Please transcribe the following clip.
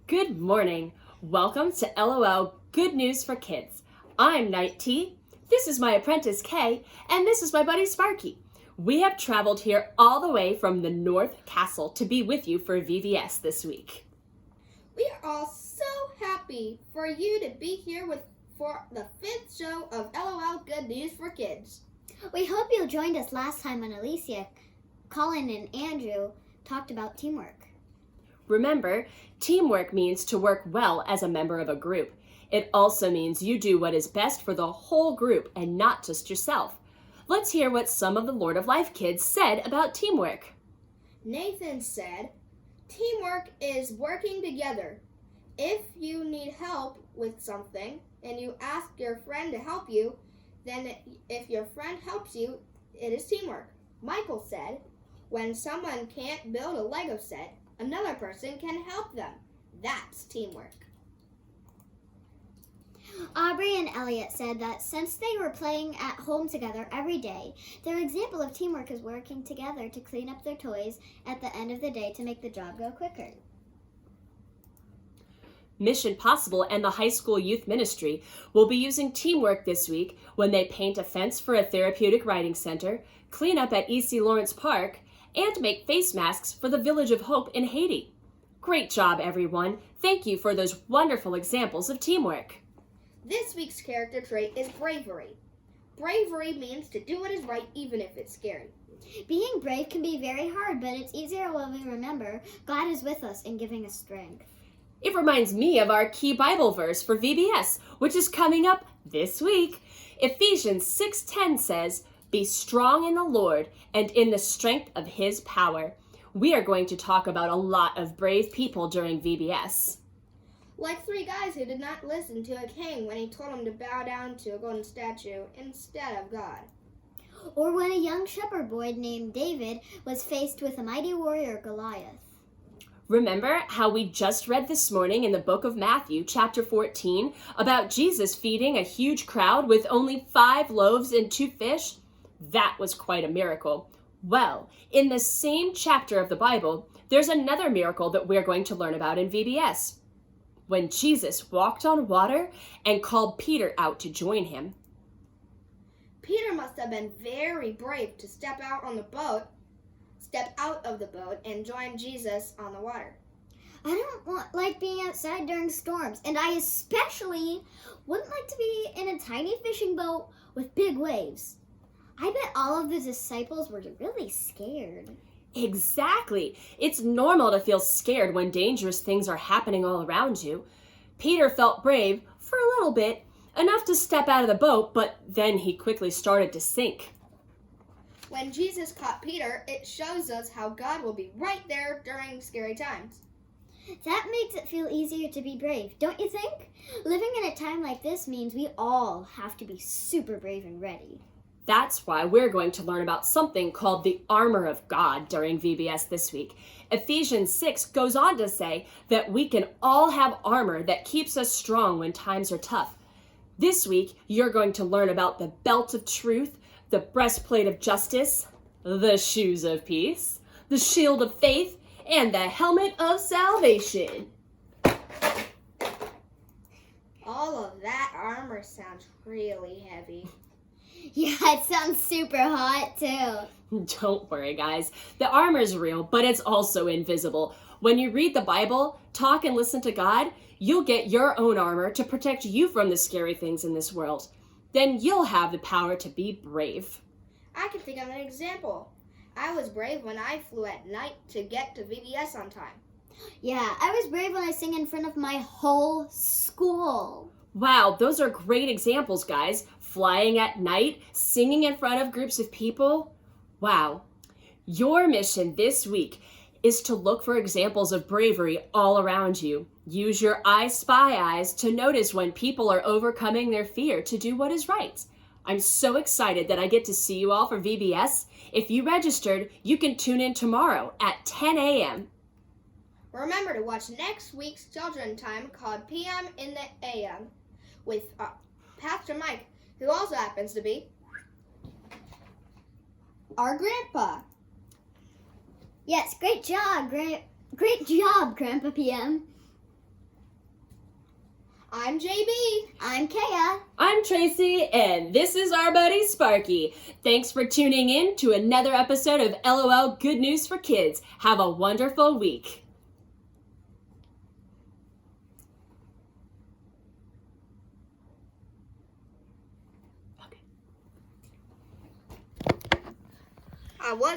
Good morning. Welcome to LOL Good News for Kids. I'm Night T, this is my apprentice Kay, and this is my buddy Sparky. We have traveled here all the way from the North Castle to be with you for VBS this week. We are all so happy for you to be here for the 5th show of LOL Good News for Kids. We hope you joined us last time when Alicia, Colin, and Andrew talked about teamwork. Remember, teamwork means to work well as a member of a group. It also means you do what is best for the whole group and not just yourself. Let's hear what some of the Lord of Life kids said about teamwork. Nathan said, "Teamwork is working together. If you need help with something and you ask your friend to help you, then if your friend helps you, it is teamwork." Michael said, "When someone can't build a Lego set, another person can help them. That's teamwork." Aubrey and Elliot said that since they were playing at home together every day, their example of teamwork is working together to clean up their toys at the end of the day to make the job go quicker. Mission Possible and the High School Youth Ministry will be using teamwork this week when they paint a fence for a therapeutic writing center, clean up at EC Lawrence Park, and make face masks for the Village of Hope in Haiti. Great job, everyone. Thank you for those wonderful examples of teamwork. This week's character trait is bravery. Bravery means to do what is right even if it's scary. Being brave can be very hard, but it's easier when we remember God is with us and giving us strength. It reminds me of our key Bible verse for VBS, which is coming up this week. Ephesians 6:10 says, "Be strong in the Lord and in the strength of his power." We are going to talk about a lot of brave people during VBS. Like 3 guys who did not listen to a king when he told them to bow down to a golden statue instead of God. Or when a young shepherd boy named David was faced with a mighty warrior Goliath. Remember how we just read this morning in the book of Matthew, chapter 14, about Jesus feeding a huge crowd with only 5 loaves and 2 fish? That was quite a miracle. Well, in the same chapter of the Bible, there's another miracle that we're going to learn about in VBS. When Jesus walked on water and called Peter out to join him. Peter must have been very brave to step out of the boat and join Jesus on the water. I don't like being outside during storms, and I especially wouldn't like to be in a tiny fishing boat with big waves. I bet all of the disciples were really scared. Exactly. It's normal to feel scared when dangerous things are happening all around you. Peter felt brave for a little bit, enough to step out of the boat, but then he quickly started to sink. When Jesus caught Peter, it shows us how God will be right there during scary times. That makes it feel easier to be brave, don't you think? Living in a time like this means we all have to be super brave and ready. That's why we're going to learn about something called the armor of God during VBS this week. Ephesians 6 goes on to say that we can all have armor that keeps us strong when times are tough. This week, you're going to learn about the belt of truth, the breastplate of justice, the shoes of peace, the shield of faith, and the helmet of salvation. All of that armor sounds really heavy. Yeah, it sounds super hot too. Don't worry, guys. The armor is real, but it's also invisible. When you read the Bible, talk and listen to God, you'll get your own armor to protect you from the scary things in this world. Then you'll have the power to be brave. I can think of an example. I was brave when I flew at night to get to VBS on time. Yeah, I was brave when I sang in front of my whole school. Wow, those are great examples, guys. Flying at night, singing in front of groups of people. Wow. Your mission this week is to look for examples of bravery all around you. Use your I Spy eyes to notice when people are overcoming their fear to do what is right. I'm so excited that I get to see you all for VBS. If you registered, you can tune in tomorrow at 10 a.m. Remember to watch next week's Children's Time called PM in the AM with Pastor Mike, who also happens to be our grandpa. Yes, great job, Grandpa PM. I'm JB. I'm Kaya. I'm Tracy, and this is our buddy Sparky. Thanks for tuning in to another episode of LOL Good News for Kids. Have a wonderful week. I was